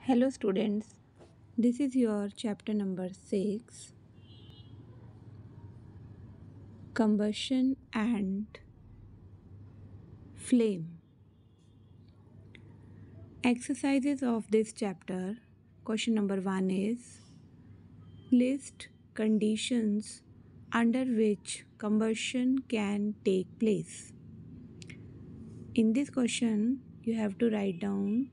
Hello students, this is your chapter number 6, Combustion and Flame. Exercises of this chapter. Question number 1 is list conditions under which combustion can take place. In this question, you have to write down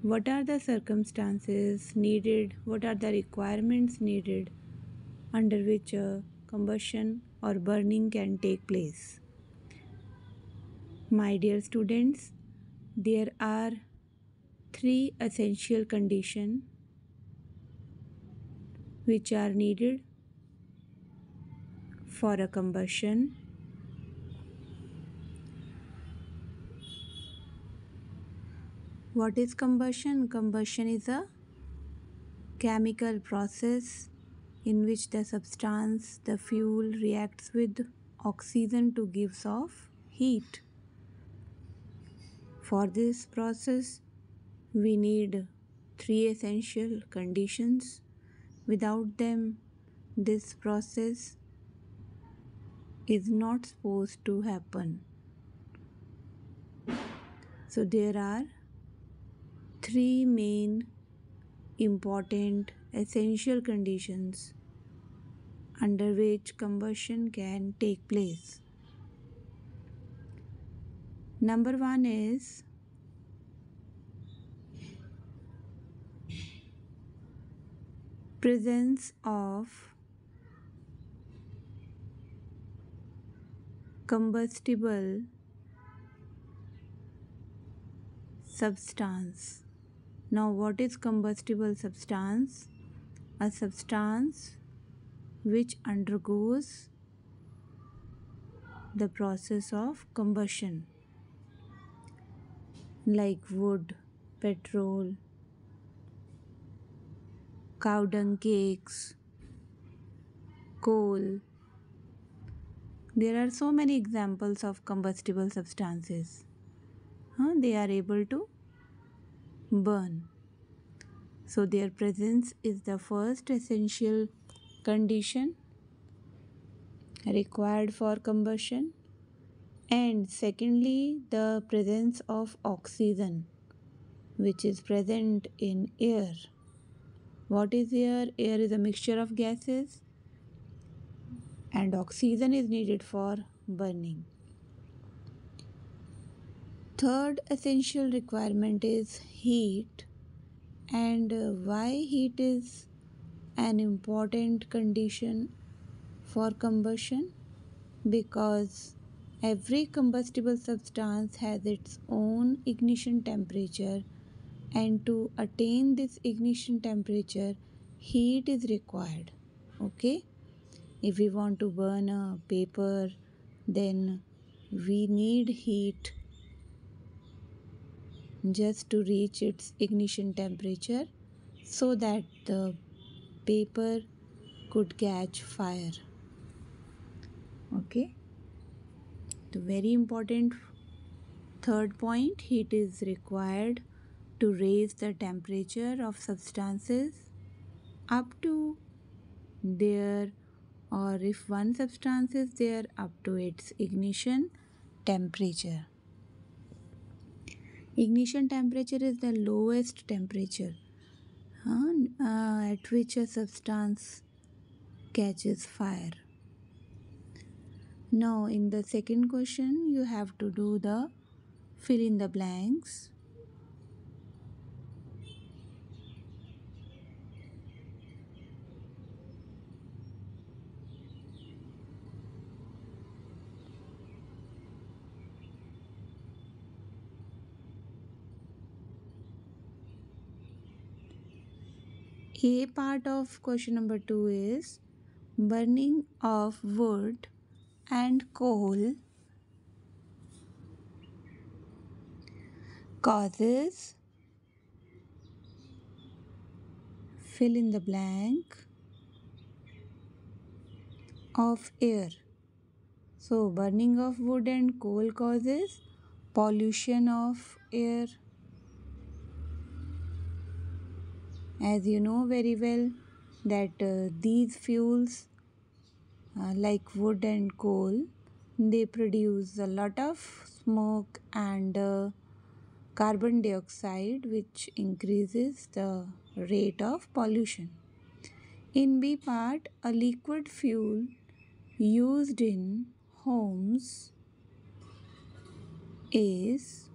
what are the circumstances needed, what are the requirements needed under which a combustion or burning can take place. My dear students, there are three essential conditions which are needed for a combustion. What is combustion? Combustion is a chemical process in which the substance, the fuel, reacts with oxygen to give off heat. For this process, we need three essential conditions. Without them, this process is not supposed to happen. So there are three main important essential conditions under which combustion can take place. Number 1 is presence of combustible substance. Now, what is combustible substance? A substance which undergoes the process of combustion, like wood, petrol, cow dung cakes, coal. There are so many examples of combustible substances. They are able to burn. So their presence is the first essential condition required for combustion. And secondly, the presence of oxygen, which is present in air. What is air? Air is a mixture of gases, and oxygen is needed for burning. Third essential requirement is heat. And why heat is an important condition for combustion? Because every combustible substance has its own ignition temperature, and to attain this ignition temperature, heat is required. Okay? If we want to burn a paper, then we need heat just to reach its ignition temperature so that the paper could catch fire. Okay? The very important third point, heat is required to raise the temperature of substances up to their, or if one substance is there, up to its ignition temperature. Ignition temperature is the lowest temperature at which a substance catches fire. Now, in the second question, you have to do the fill in the blanks. A part of question number 2 is burning of wood and coal causes fill in the blank of air. So burning of wood and coal causes pollution of air. As you know very well that these fuels like wood and coal, they produce a lot of smoke and carbon dioxide, which increases the rate of pollution. In B part, a liquid fuel used in homes is,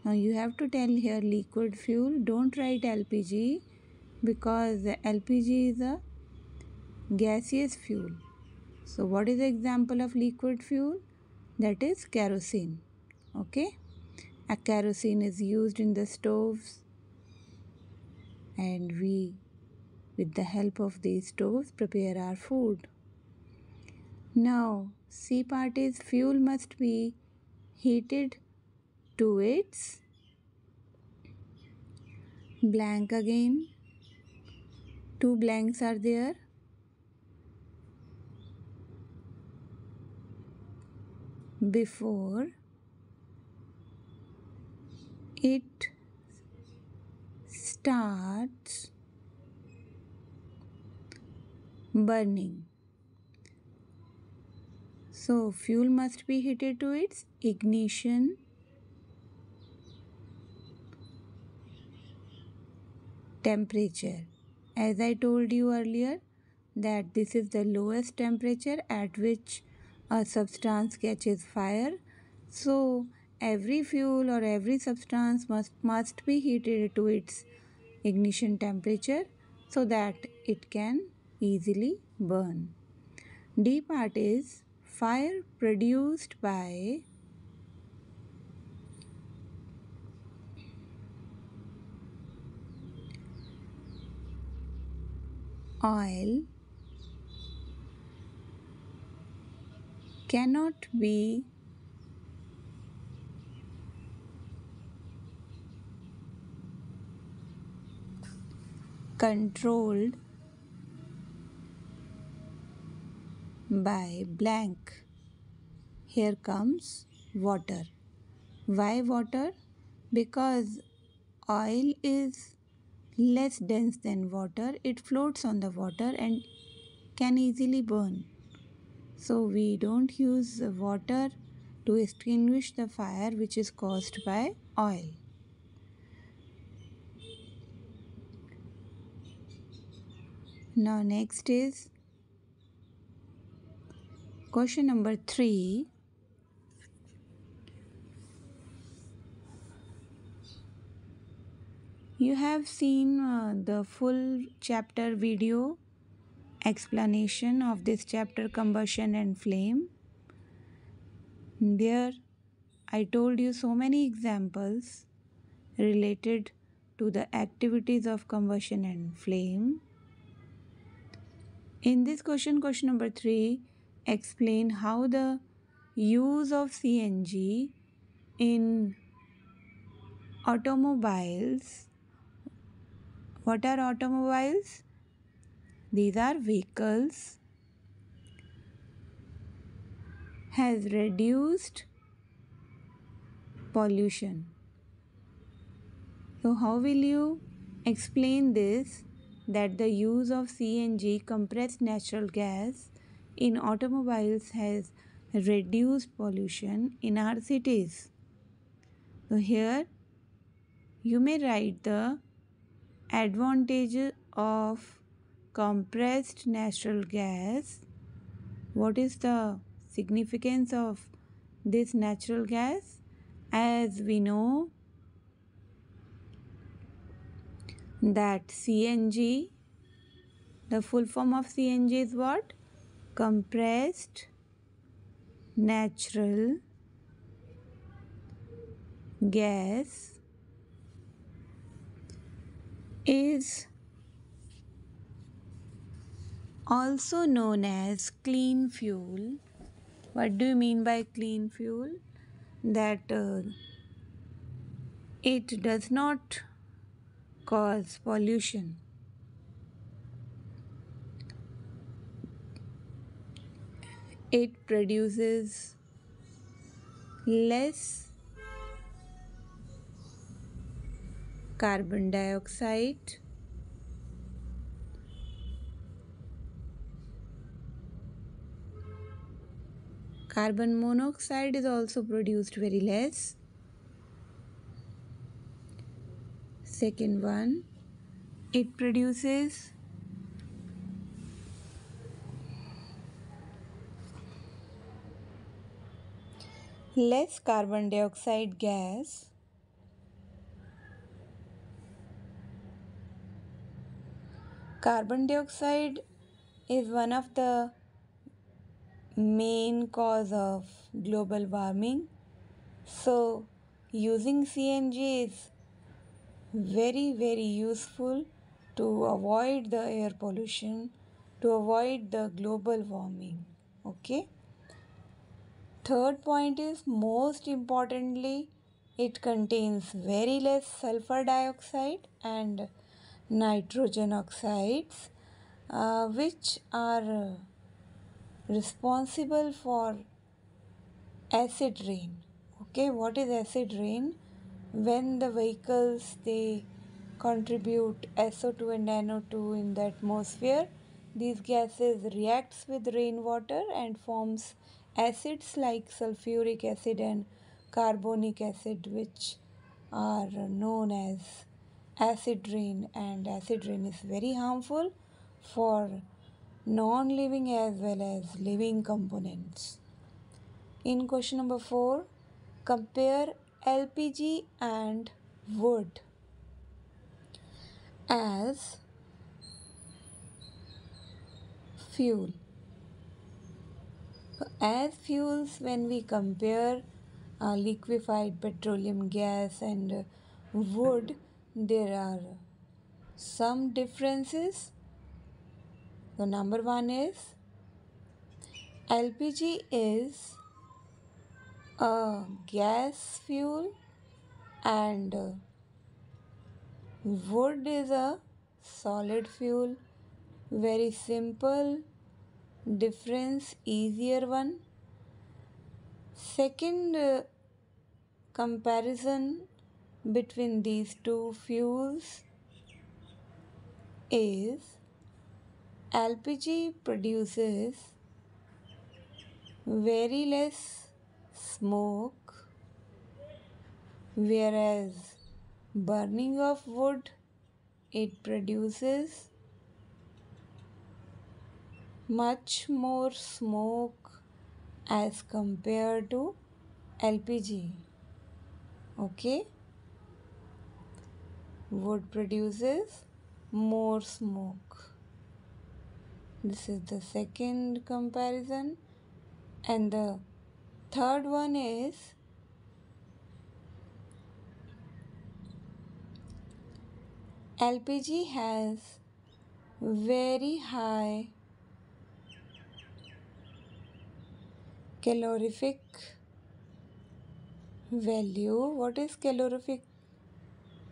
now you have to tell here liquid fuel, don't write LPG because LPG is a gaseous fuel. So what is the example of liquid fuel? That is kerosene. Okay, a kerosene is used in the stoves, and we, with the help of these stoves, prepare our food. Now C part is fuel must be heated to its blank. Again two blanks are there. Before it starts burning. So fuel must be heated to its ignition temperature. As I told you earlier that this is the lowest temperature at which a substance catches fire. So every fuel or every substance must be heated to its ignition temperature so that it can easily burn. D part is fire produced by oil cannot be controlled by blank. Here comes water. Why water? Because oil is less dense than water. It floats on the water and can easily burn. So we don't use water to extinguish the fire which is caused by oil. Now next is question number 3. You have seen the full chapter video explanation of this chapter, combustion and flame. There I told you so many examples related to the activities of combustion and flame. In this question number 3, explain how the use of CNG in automobiles. What are automobiles? These are vehicles. Has reduced pollution. So how will you explain this, that the use of CNG, compressed natural gas, in automobiles has reduced pollution in our cities? So here you may write the advantage of compressed natural gas. What is the significance of this natural gas? As we know that CNG, the full form of CNG is what? Compressed natural gas is also known as clean fuel. What do you mean by clean fuel? That it does not cause pollution. It produces less carbon dioxide Carbon monoxide is also produced very less. Second one, it produces less carbon dioxide gas. Carbon dioxide is one of the main cause of global warming. So using CNG is very useful to avoid the air pollution, to avoid the global warming. Okay. Third point is, most importantly, it contains very less sulfur dioxide and nitrogen oxides, which are responsible for acid rain. Okay, what is acid rain? When the vehicles they contribute SO2 and NO2 in the atmosphere, these gases reacts with rainwater and forms acids like sulfuric acid and carbonic acid, which are known as acid rain, and acid rain is very harmful for non-living as well as living components. In question number 4, compare LPG and wood as fuel. As fuels, when we compare liquefied petroleum gas and wood, there are some differences. The number one is, LPG is a gas fuel and wood is a solid fuel. Very simple difference, easier one. Second comparison between these two fuels is, LPG produces very less smoke, whereas burning of wood, it produces much more smoke as compared to LPG. Okay, wood produces more smoke. This is the second comparison. And the third one is, LPG has very high calorific value. What is calorific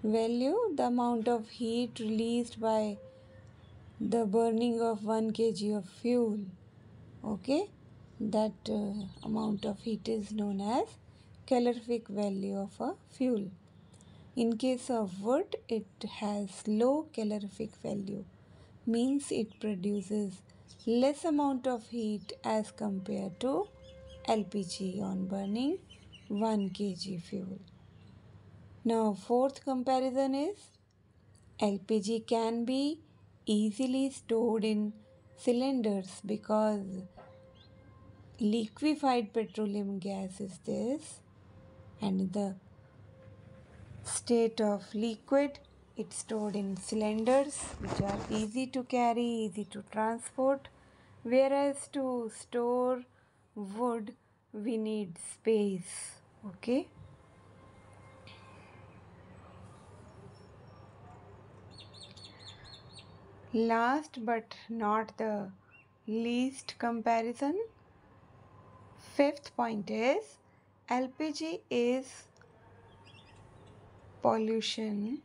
value? The amount of heat released by the burning of 1 kg of fuel. Okay, that amount of heat is known as calorific value of a fuel. In case of wood, it has low calorific value, means it produces less amount of heat as compared to LPG on burning 1 kg fuel. Now, fourth comparison is, LPG can be easily stored in cylinders because liquefied petroleum gas is this, and in the state of liquid, it's stored in cylinders which are easy to carry, easy to transport, whereas to store wood we need space. Okay. Last but not the least comparison, fifth point is, LPG is pollution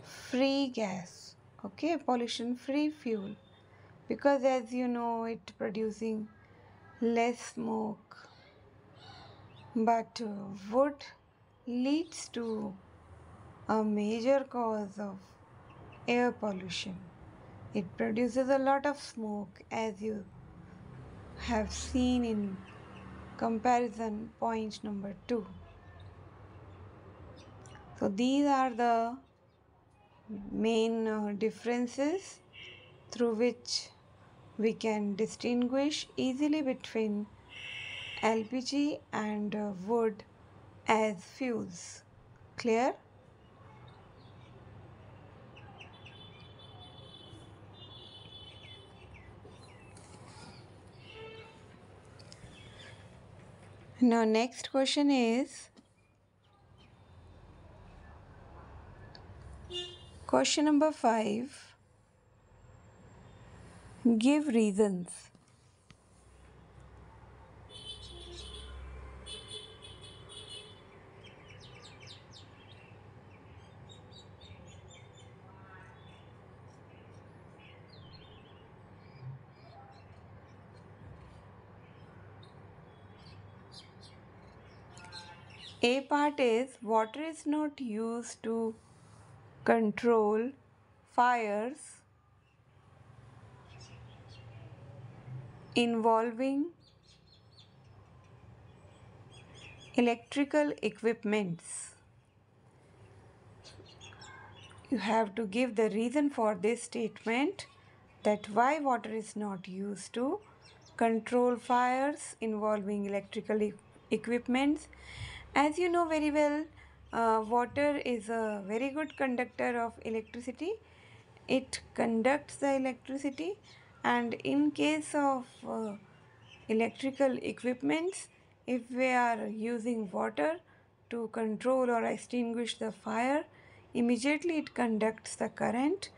free gas. Okay, pollution free fuel, because as you know, it producing less smoke. But wood leads to a major cause of air pollution. It produces a lot of smoke, as you have seen in comparison point number 2. So these are the main differences through which we can distinguish easily between LPG and wood as fuels. Clear? Now next question is question number 5. Give reasons. A part is water is not used to control fires involving electrical equipments. You have to give the reason for this statement, that why water is not used to control fires involving electrical equipments. As you know very well, water is a very good conductor of electricity. It conducts the electricity, and in case of electrical equipments, if we are using water to control or extinguish the fire, immediately it conducts the current,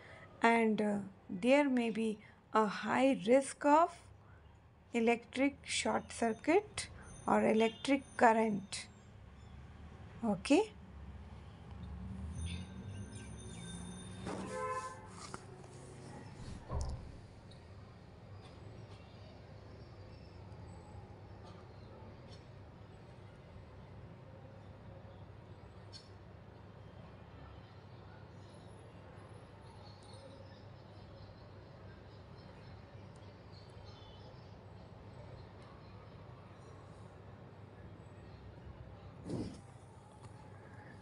and there may be a high risk of electric short circuit or electric current. Okay.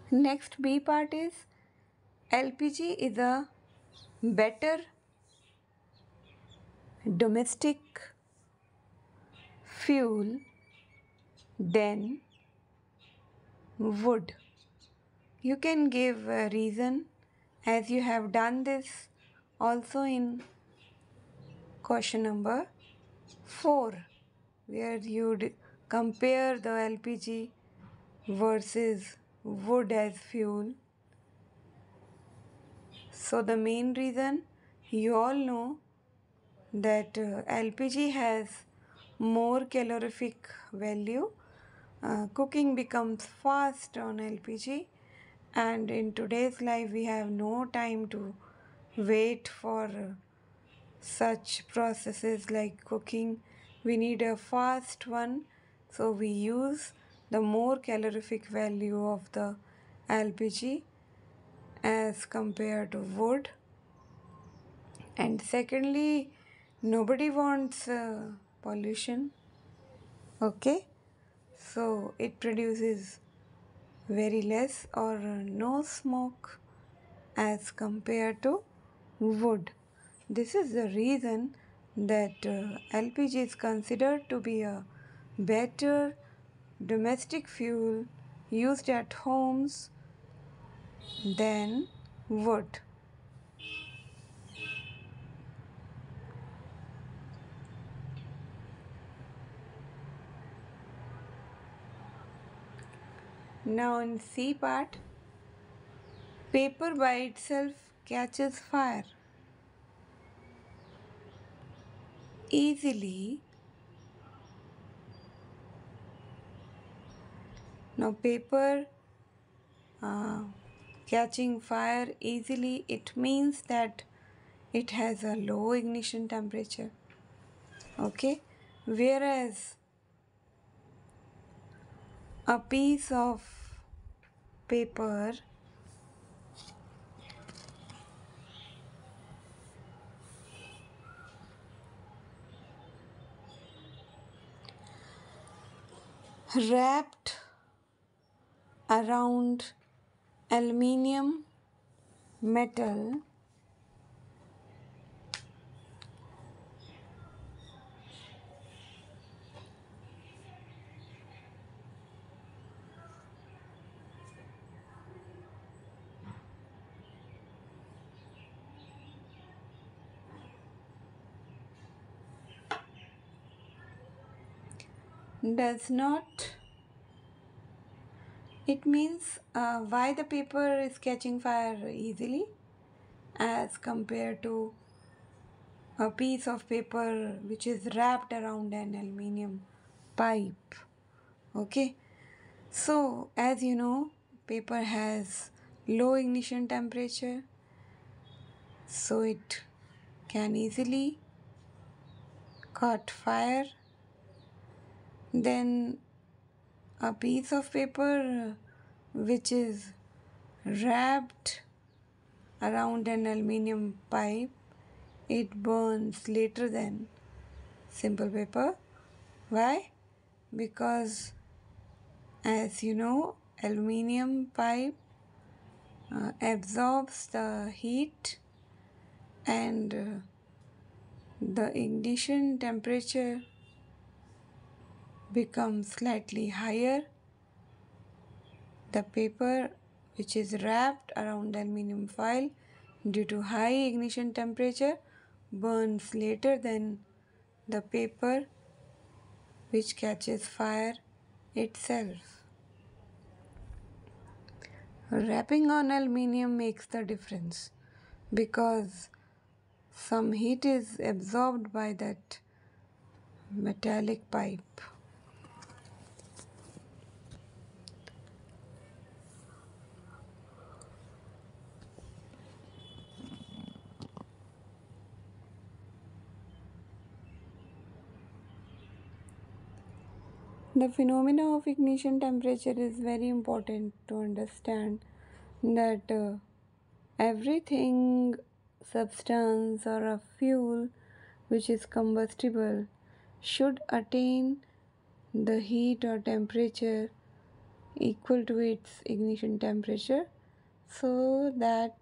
Next B part is LPG is a better domestic fuel than wood. You can give a reason, as you have done this also in question number 4, where you compare the LPG versus wood as fuel. So the main reason, you all know that LPG has more calorific value. Cooking becomes fast on LPG, and in today's life we have no time to wait for such processes like cooking. We need a fast one, so we use the more calorific value of the LPG as compared to wood. And secondly, nobody wants pollution. Okay, so it produces very less or no smoke as compared to wood. This is the reason that LPG is considered to be a better domestic fuel used at homes than wood. Now in C part, paper by itself catches fire easily. Now paper catching fire easily, it means that it has a low ignition temperature. Okay, whereas a piece of paper wrapped around aluminium metal does not. It means why the paper is catching fire easily as compared to a piece of paper which is wrapped around an aluminium pipe. Okay, so as you know, paper has low ignition temperature, so it can easily caught fire. Then a piece of paper which is wrapped around an aluminium pipe, it burns later than simple paper. Why? Because as you know, aluminium pipe absorbs the heat, and the ignition temperature becomes slightly higher. The paper which is wrapped around aluminium foil due to high ignition temperature burns later than the paper which catches fire itself. Wrapping on aluminium makes the difference because some heat is absorbed by that metallic pipe. The phenomena of ignition temperature is very important to understand that everything, substance or a fuel which is combustible should attain the heat or temperature equal to its ignition temperature so that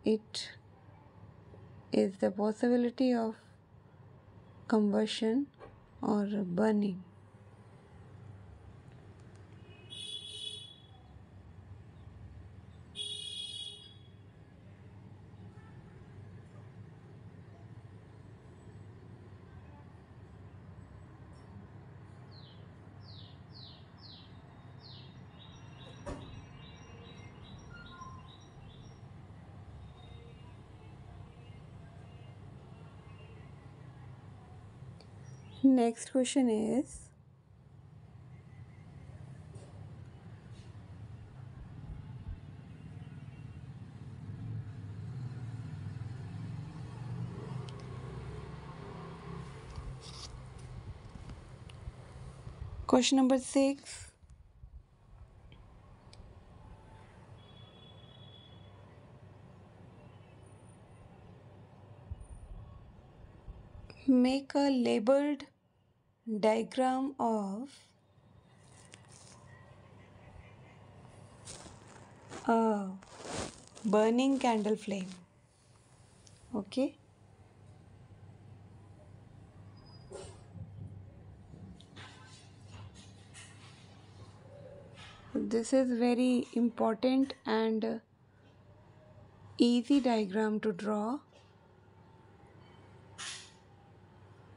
it is the possibility of combustion or burning. Next question is, question number 6. Make a labeled diagram of a burning candle flame. Okay. This is very important and easy diagram to draw.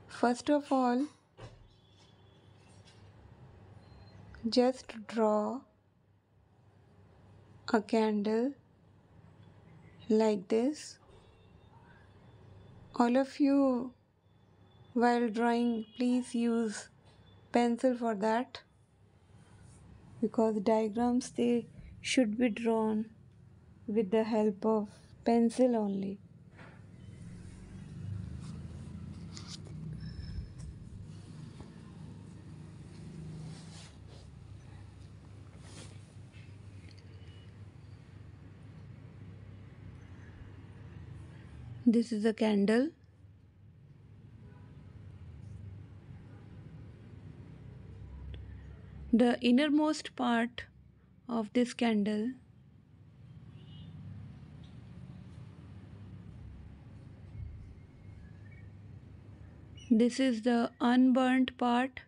First of all, just draw a candle like this. All of you, while drawing, please use pencil for that, because diagrams, they should be drawn with the help of pencil only. This is a candle. The innermost part of this candle this is the unburnt part.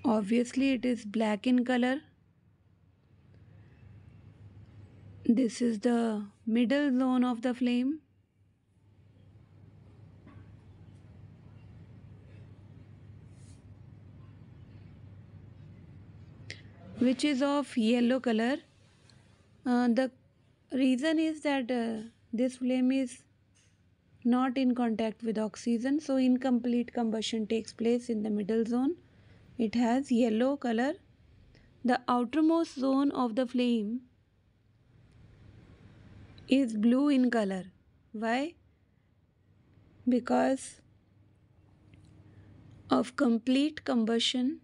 Obviously it is black in color. This is the middle zone of the flame. Which is of yellow color. The reason is that this flame is not in contact with oxygen, so incomplete combustion takes place in the middle zone. It has yellow color. The outermost zone of the flame is blue in color. Why? Because of complete combustion,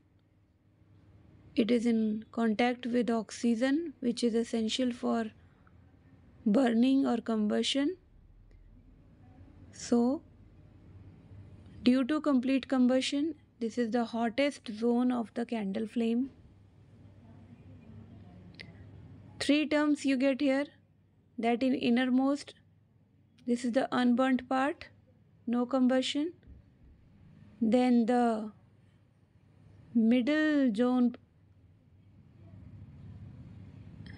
it is in contact with oxygen, which is essential for burning or combustion. So, due to complete combustion, this is the hottest zone of the candle flame. Three terms you get here, that in innermost, this is the unburnt part, no combustion. Then the middle zone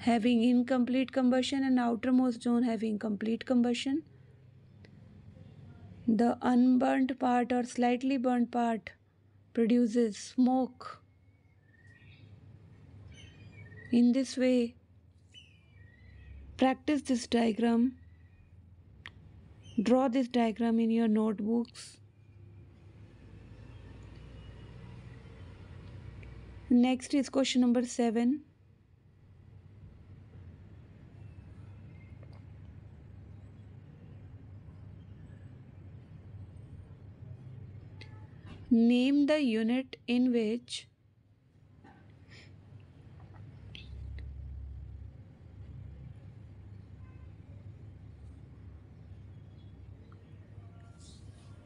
having incomplete combustion and outermost zone having complete combustion. The unburnt part or slightly burnt part produces smoke. In this way, practice this diagram. Draw this diagram in your notebooks. Next is question number 7. Name the unit in which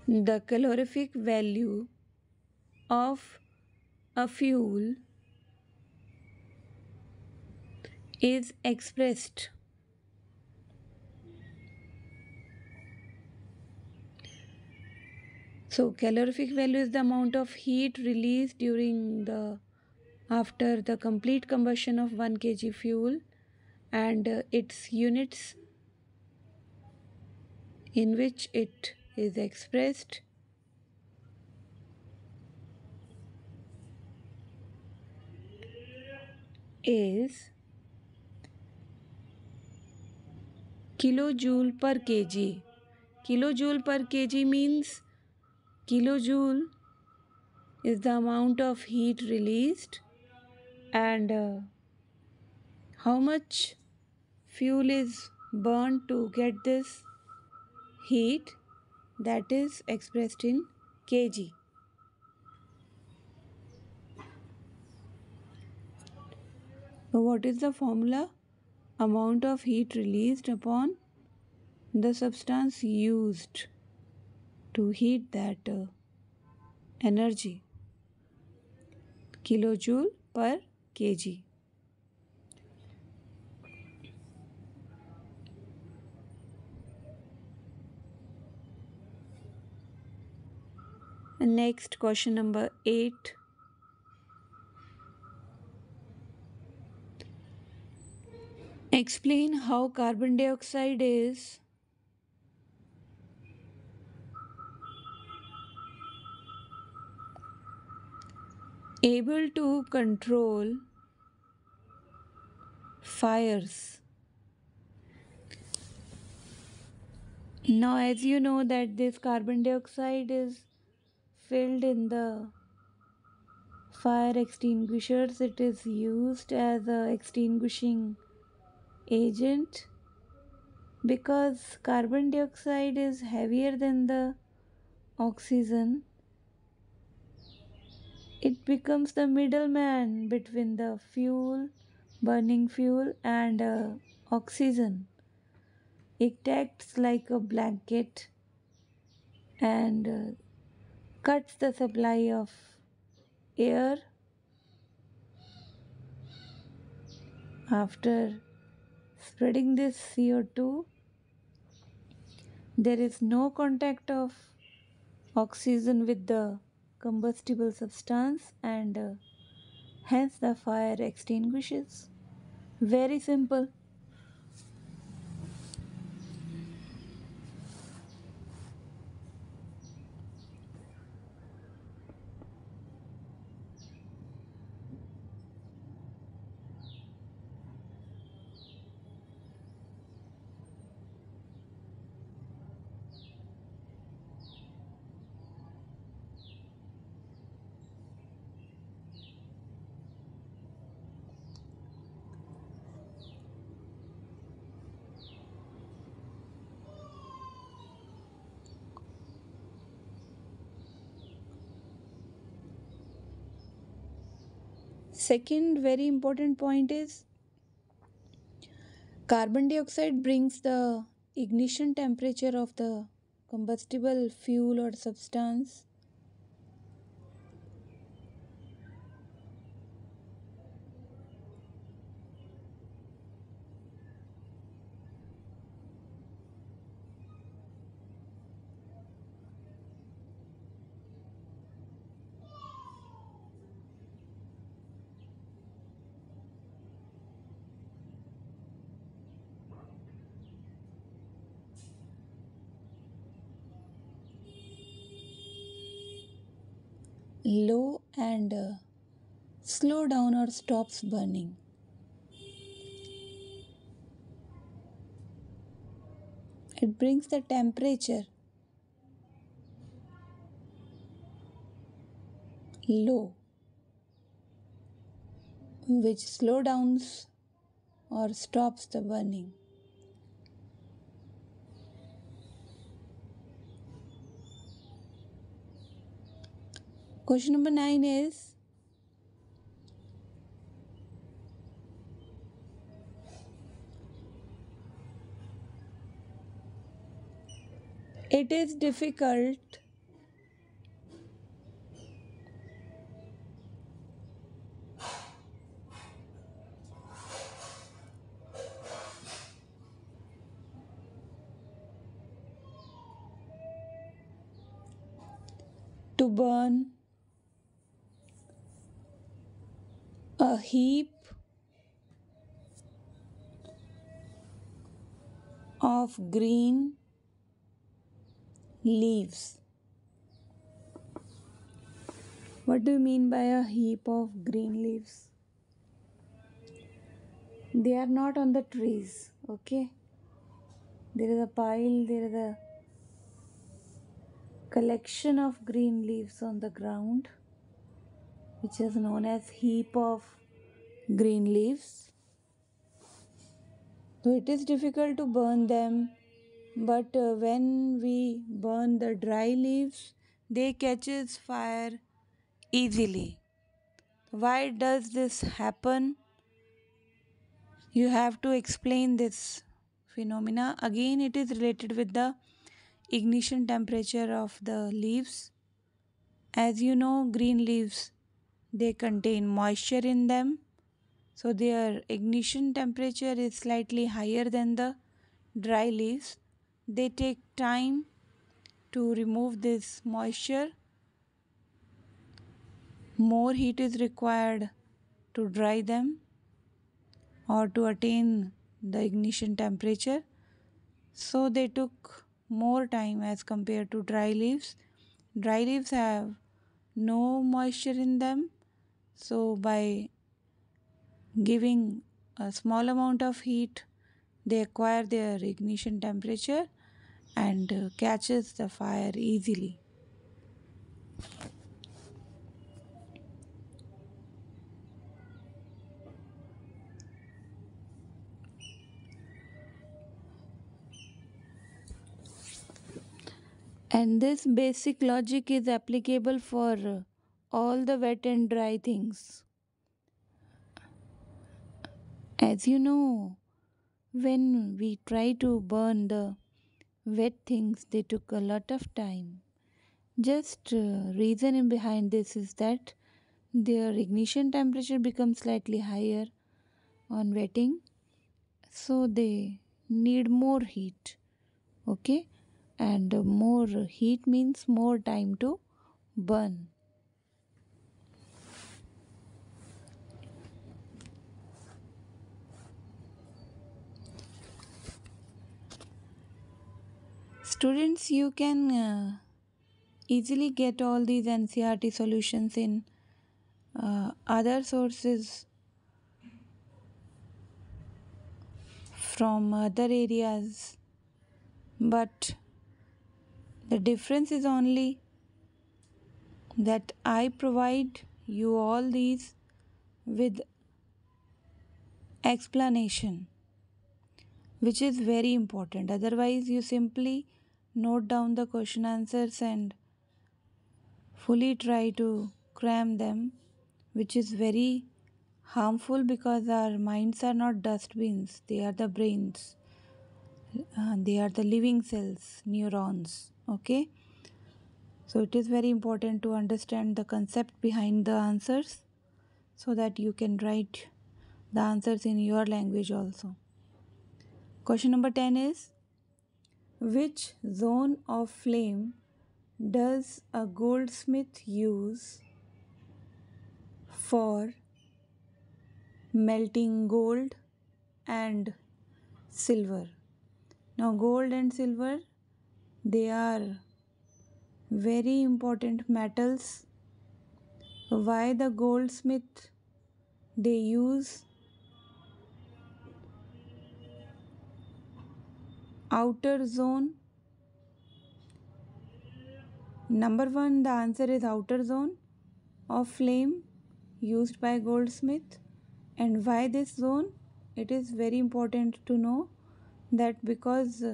the calorific value of a fuel is expressed. So calorific value is the amount of heat released after the complete combustion of 1 kg fuel, and its units in which it is expressed is kilojoule per kg. Kilojoule per kg means kilojoule is the amount of heat released, and how much fuel is burned to get this heat, that is expressed in kg. So what is the formula? Amount of heat released upon the substance used to heat that energy. Kilojoule per kg. Next, question number 8. Explain how carbon dioxide is able to control fires. Now, as you know that this carbon dioxide is filled in the fire extinguishers, it is used as a extinguishing agent. Because carbon dioxide is heavier than the oxygen, it becomes the middleman between the burning fuel, and oxygen. It acts like a blanket and cuts the supply of air. After spreading this CO2, there is no contact of oxygen with the combustible substance, and hence the fire extinguishes. Very simple. Second very important point is carbon dioxide brings the ignition temperature of the combustible fuel or substance low and slow down or stops burning. It brings the temperature low, which slow downs or stops the burning. Question number 9 is it is difficult to burn a heap of green leaves. What do you mean by a heap of green leaves? They are not on the trees, okay? There is a pile, there is a collection of green leaves on the ground, which is known as heap of green leaves. So it is difficult to burn them, but when we burn the dry leaves, they catches fire easily. Why does this happen? You have to explain this phenomena. Again, it is related with the ignition temperature of the leaves. As you know, green leaves, they contain moisture in them, so their ignition temperature is slightly higher than the dry leaves. They take time to remove this moisture. More heat is required to dry them or to attain the ignition temperature. So they took more time as compared to dry leaves. Dry leaves have no moisture in them, so by giving a small amount of heat, they acquire their ignition temperature and catches the fire easily. And this basic logic is applicable for all the wet and dry things. As you know, when we try to burn the wet things, they took a lot of time. Just reason behind this is that their ignition temperature becomes slightly higher on wetting, so they need more heat. Okay, and more heat means more time to burn. Students, you can easily get all these NCERT solutions in other sources from other areas, but the difference is only that I provide you all these with explanation, which is very important. Otherwise, you simply note down the question answers and fully try to cram them, which is very harmful because our minds are not dustbins, they are the brains, they are the living cells, neurons. Okay, so it is very important to understand the concept behind the answers so that you can write the answers in your language also. Question number 10 is, which zone of flame does a goldsmith use for melting gold and silver? Now, gold and silver, they are very important metals. Why the goldsmith they use outer zone? Number one, the answer is outer zone of flame used by goldsmith. And why this zone? It is very important to know that because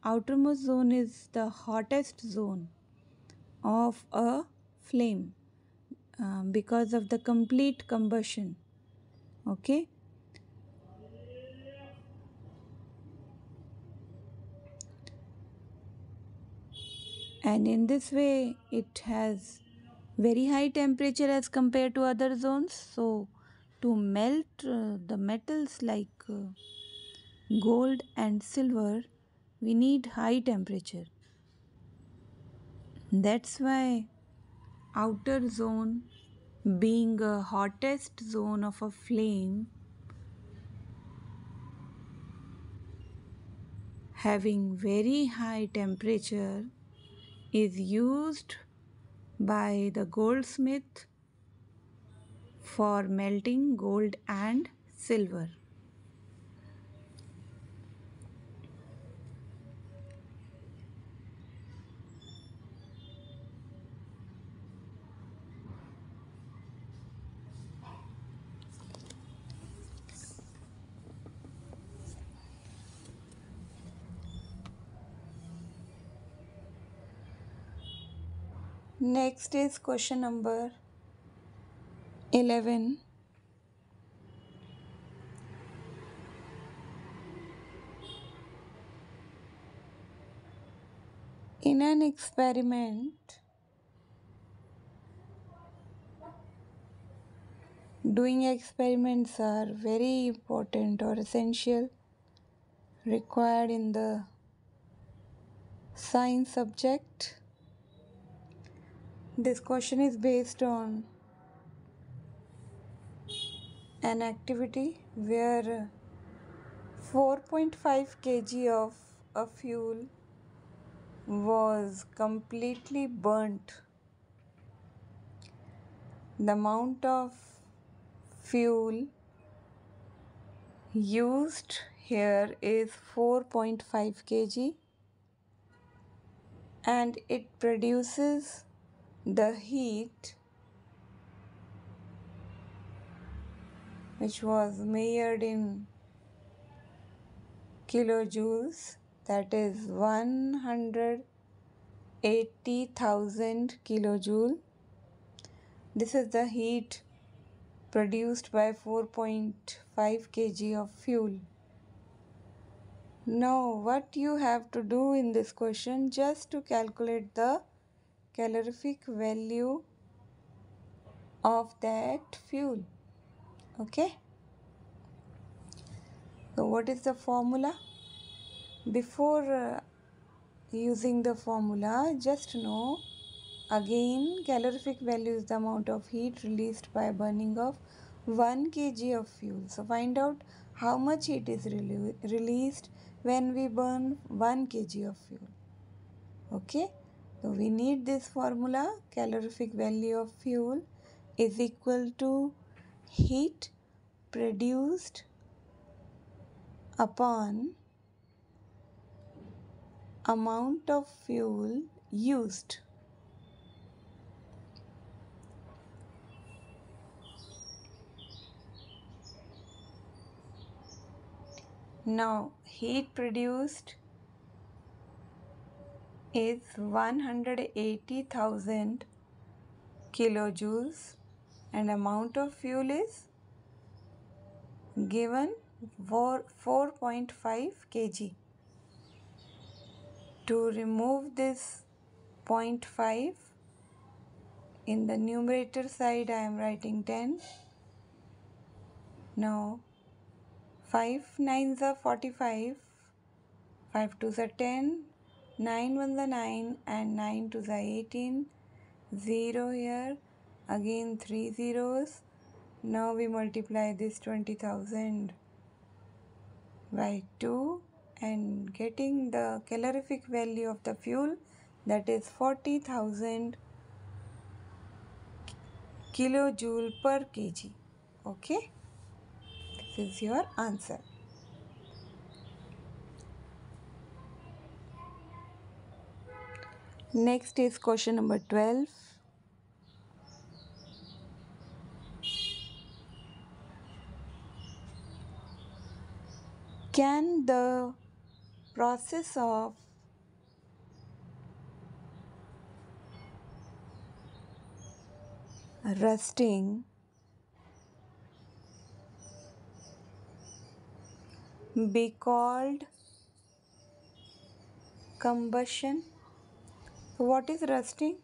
outermost zone is the hottest zone of a flame because of the complete combustion. Okay, and in this way it has very high temperature as compared to other zones. So to melt the metals like gold and silver, we need high temperature. That's why outer zone, being a hottest zone of a flame, having very high temperature, is used by the goldsmith for melting gold and silver. Next is question number 11. In an experiment, doing experiments are very important or essential, required in the science subject. This question is based on an activity where 4.5 kg of a fuel was completely burnt. The amount of fuel used here is 4.5 kg and it produces the heat which was measured in kilojoules, that is 180,000 kilojoule. This is the heat produced by 4.5 kg of fuel. Now what you have to do in this question, just to calculate the calorific value of that fuel. Okay. So what is the formula? Before using the formula, just know again calorific value is the amount of heat released by burning of 1 kg of fuel. So find out how much heat is released when we burn 1 kg of fuel. Okay, so we need this formula. Calorific value of fuel is equal to heat produced upon amount of fuel used. Now heat produced is 180,000 kilojoules and amount of fuel is given for 4.5 kg. To remove this 0.5, in the numerator side I am writing 10. Now 5 9s are 45, 5 2s are 10, 9 1s are 9 and 9 2s are 18. 0 here, again 3 zeros. Now we multiply this 20,000 by 2 and getting the calorific value of the fuel, that is 40,000 kilojoule per kg. Okay, this is your answer. Next is question number 12. Can the process of rusting be called combustion? So what is rusting?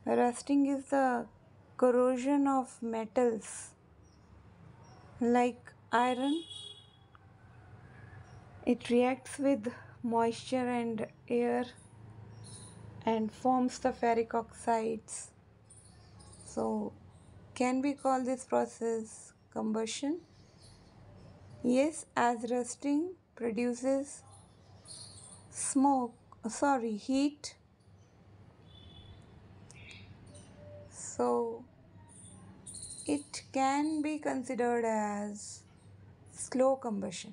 Rusting is the corrosion of metals like iron. It reacts with moisture and air and forms the ferric oxides. So can we call this process combustion? Yes, as rusting produces heat. So it can be considered as slow combustion.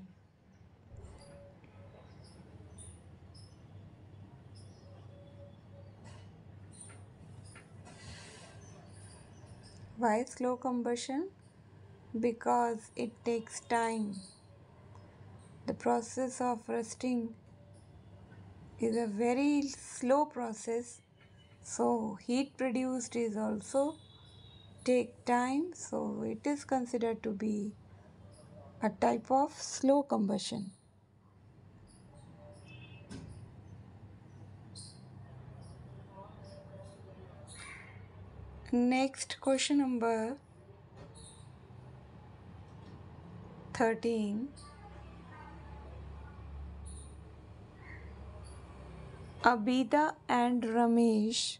Why slow combustion? Because it takes time. The process of rusting is a very slow process, so heat produced is also take time, so it is considered to be a type of slow combustion. Next, question number 13. Abida and Ramesh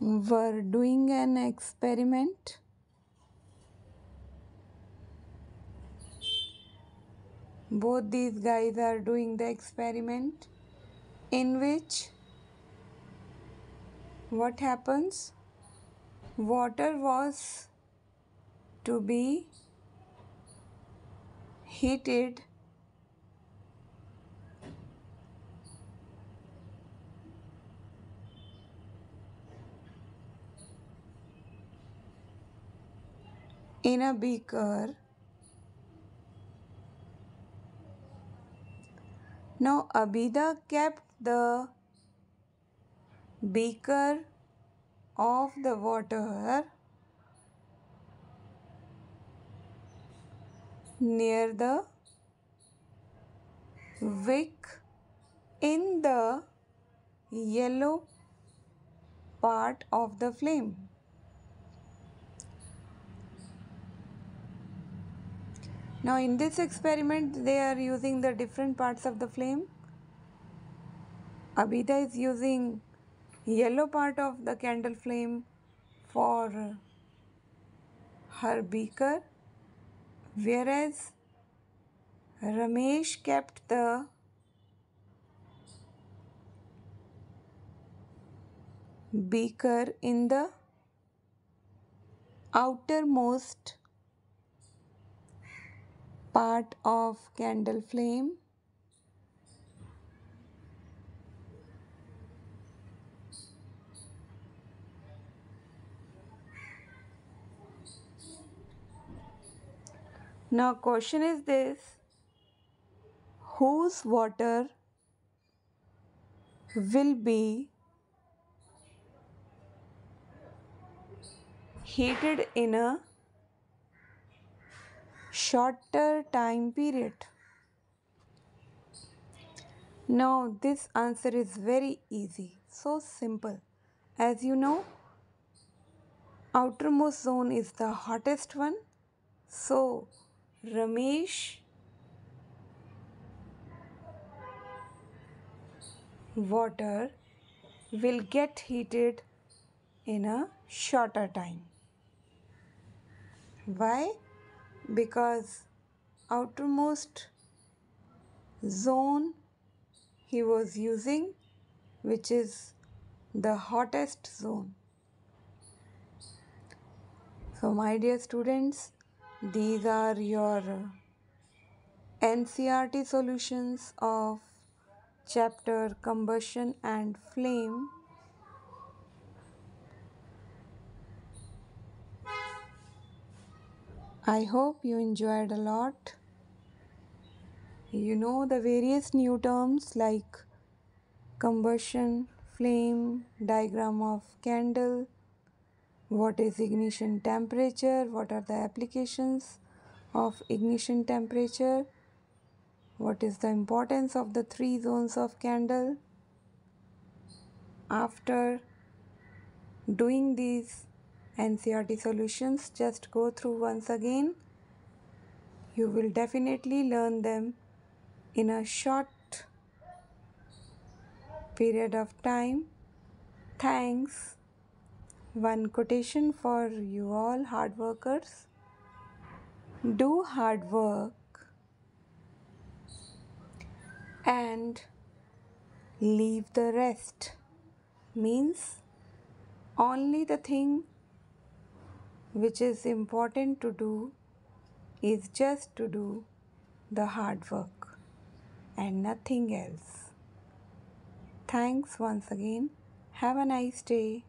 were doing an experiment. Both these guys are doing the experiment in which what happens? Water was to be heated in a beaker. Now Abida kept the beaker of the water near the wick in the yellow part of the flame. Now in this experiment they are using the different parts of the flame. Abhida is using yellow part of the candle flame for her beaker, whereas Ramesh kept the beaker in the outermost part of candle flame. Now question is this: whose water will be heated in a shorter time period? Now this answer is very easy, so simple. As you know, outermost zone is the hottest one, so Ramesh water will get heated in a shorter time. Why? Because outermost zone he was using, which is the hottest zone. So my dear students, these are your NCERT solutions of chapter Combustion and Flame. I hope you enjoyed a lot. You know the various new terms like combustion, flame, diagram of candle, what is ignition temperature, what are the applications of ignition temperature, what is the importance of the 3 zones of candle. After doing these NCERT solutions, just go through once again. You will definitely learn them in a short period of time. Thanks. One quotation for you all hard workers: do hard work and leave the rest. Means only the thing which is important to do is just to do the hard work and nothing else. Thanks once again. Have a nice day.